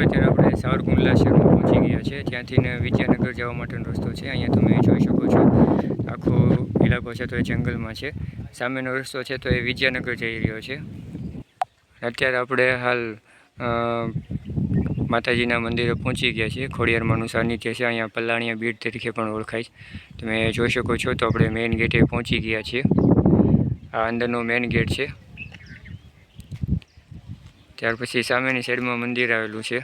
અત્યારે આપણે સાવરકુંડલા શહેરમાં પહોંચી ગયા છે। ત્યાંથી વિદ્યાનગર જવા માટેનો રસ્તો છે। અહીંયા તમે જોઈ શકો છો આખો ઇલાકો છે તો એ જંગલમાં છે। સામેનો રસ્તો છે તો એ વિદ્યાનગર જઈ રહ્યો છે। અત્યારે આપણે હાલ માતાજીના મંદિરે પહોંચી ગયા છીએ। ખોડિયારમાંનું સાનિધ્ય છે અહીંયા પલાણિયા બીડ તરીકે પણ ઓળખાય છે। તમે જોઈ શકો છો તો આપણે મેઇન ગેટે પહોંચી ગયા છીએ। આ અંદરનો મેઇન ગેટ છે। ત્યાર પછી સામેની સાઈડમાં મંદિર આવેલું છે।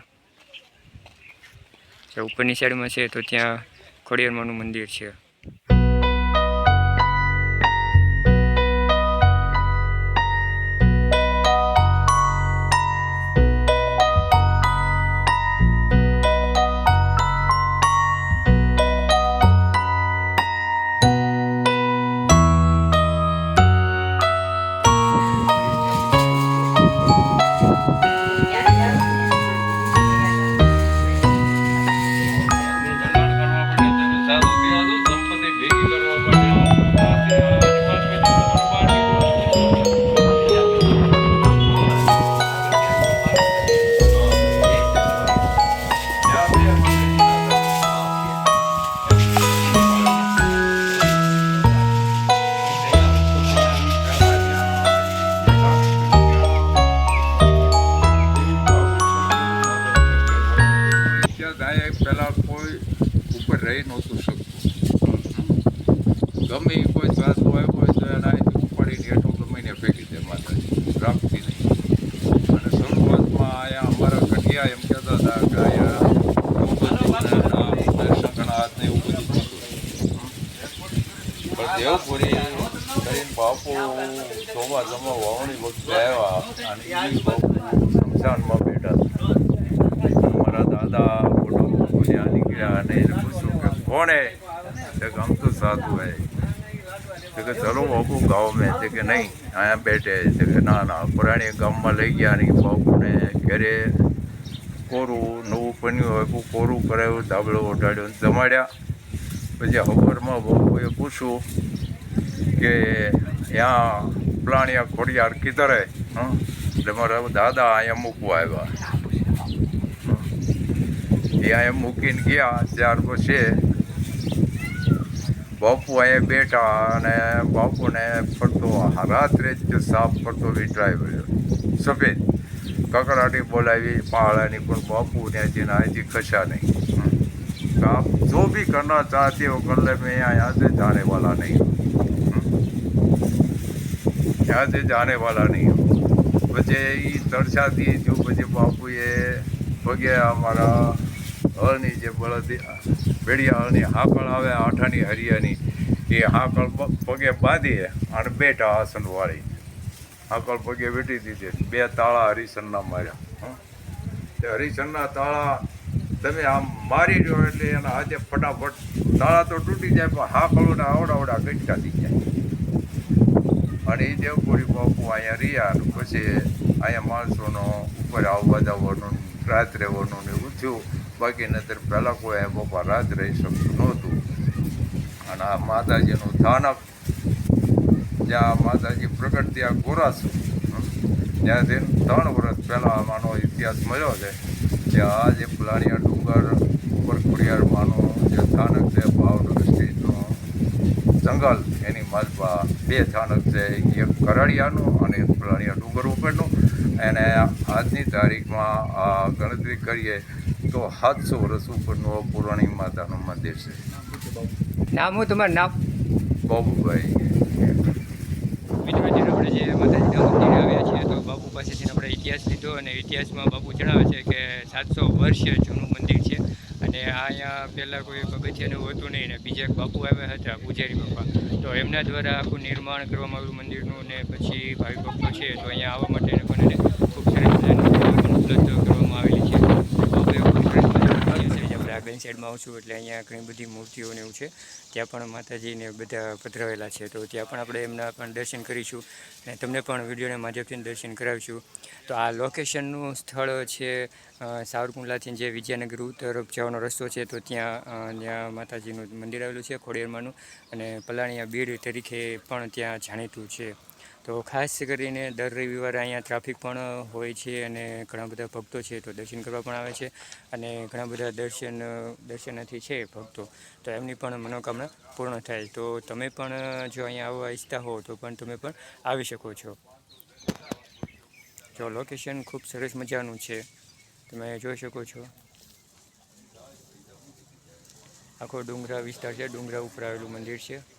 ઉપરની સાઈડમાં છે તો ત્યાં ખોડિયારમાંનું મંદિર છે। પહેલાં કોઈ ઉપર રહી નહોતું શકતું। ગમે એ કોઈ શ્વાસ હોય તો એના ઉપાડીને હેઠો ગમે ને ફેંકી દે માતાજી, રાખતી નહીં। અને શરૂઆતમાં અહીંયા અમારા કઢિયા એમ કહેતા હતા કે અહીંયા શંખનાથ ને એવું બધું થતું। પણ દેવપુરી કરીને બાપુ ચોમા જમા વાવણી વખતે આવ્યા અને એ બાપુ શમશાનમાં બેઠા હતા। મારા દાદા ત્યાં નીકળ્યા અને એને પૂછ્યું કે કોણ હે? हम तो साधु है। કે ચલો બાપુ ગાँव में છે કે નહીં અહીંયા બેઠે છે કે ના ના પુરાણી ગામમાં લઈ ગયા ને બાપુને ઘરે કોરું નવું પન્યું હોય કોરું કરાવ્યું, ધાબળો ઓઢાડ્યો જમાડ્યા। પછી હવારમાં બાપુએ પૂછ્યું કે ત્યાં પ્લાણિયા ખોડિયાર કિધર હે? એટલે મારા દાદા અહીંયા મૂકવા આવ્યા। અહીંયા મૂકીને ગયા। ત્યાર પછી બાપુ અહીંયા બેઠા અને બાપુને ફરતો રાત્રે જ સાફ કરતો વિટરાય સફેદ કકડાટી બોલાવી પહાડાની, પણ બાપુ ત્યાંથી અહીંથી ખસા નહીં। आप जो भी करना चाहते हो कर ले, मैं यहाँ से जाने वाला नहीं हूँ, यहाँ से जाने वाला नहीं हूँ। પછી એ તરસાથી જો પછી બાપુએ પગે અમારા હળની જે બળદ ભેડિયા હળની હાકળ આવે આઠાની હરિયાની એ હાકળ પગે બાંધી અને બેઠા આસન વાળી હાકળ પગે બેઠી દીધી। 2 તાળા હરિશનના માર્યા। તે હરિશનના તાળા તમે આમ મારી રહ્યો એટલે એના હાથે ફટાફટ તાળા તો તૂટી જાય પણ હાકળોના આવડા ગટકા થઈ જાય। અને એ દેવપુરી બાપુ અહીંયા રહ્યા અને પછી અહીંયા માણસોનો ઉપર આવવા જવાનું રાત રહેવાનું ને એવું થયું। બાકી નતર પહેલાં કોઈ બાપા રાત રહી શકતું નહોતું। અને આ માતાજીનું સ્થાનક જ્યાં માતાજી પ્રગટ ત્યાં ગોરાસુ, ત્યાંથી 3 વર્ષ પહેલાં આનો ઇતિહાસ મળ્યો છે। ત્યાં આ જે પલાણિયા ડુંગર ઉપર ખોડિયારમાંનું જે સ્થાનક છે ભાવનગર સ્ટેટનું જંગલ એની માલપા 2 સ્થાનક છે, એક કરાડિયાનું અને એક પલાણિયા ડુંગર ઉપરનું। અને આજની તારીખમાં આ ગણતરી કરીએ તો 700 વર્ષ ઉપરનું પુરાણી માતાનું મંદિર છે। નામ હું તમારું નામ? બાબુભાઈ। મિત્રો આપણે જે માતાજીના મંદિરે આવ્યા છીએ તો બાપુ પાસેથી આપણે ઇતિહાસ લીધો અને ઇતિહાસમાં બાપુ જણાવે છે કે 700 વર્ષ જૂનું મંદિર છે। અને અહીંયા પહેલાં કોઈ પગથિયાનું હતું નહીં ને બીજા એક બાપુ આવ્યા હતા પૂજારી બાપા, તો એમના દ્વારા આખું નિર્માણ કરવામાં આવ્યું મંદિરનું। ને પછી ભાવિ ભક્તો છે તો અહીંયા આવવા માટે પણ ખૂબ સરસ ઉપલબ્ધ કરવામાં આવેલી છે। આપણે આગળની સાઈડમાં આવશું એટલે અહીંયા ઘણી બધી મૂર્તિઓ ને એવું છે, ત્યાં પણ માતાજીને બધા પધરાવેલા છે, તો ત્યાં પણ આપણે એમના પણ દર્શન કરીશું અને તમને પણ વિડીયોના માધ્યમથી દર્શન કરાવીશું। તો આ લોકેશનનું સ્થળ છે સાવરકુંડલાથી જે વિદ્યાનગર તરફ જવાનો રસ્તો છે તો ત્યાં માતાજીનું મંદિર આવેલું છે ખોડિયારમાંનું, અને પલાણિયા બીડ તરીકે પણ ત્યાં જાણીતું છે। તો ખાસ કરીને દર રવિવારે અહીંયા ટ્રાફિક પણ હોય છે અને ઘણા બધા ભક્તો છે તો દર્શન કરવા પણ આવે છે અને ઘણા બધા દર્શનાર્થી છે ભક્તો, તો એમની પણ મનોકામના પૂર્ણ થાય. તો તમે પણ જો અહીંયા આવવા ઈચ્છતા હો તો પણ તમે પણ આવી શકો છો. જો લોકેશન ખૂબ સરસ મજાનું છે, તમે જોઈ શકો છો. આખો ડુંગરા વિસ્તાર છે, ડુંગરા ઉપર આવેલું મંદિર છે.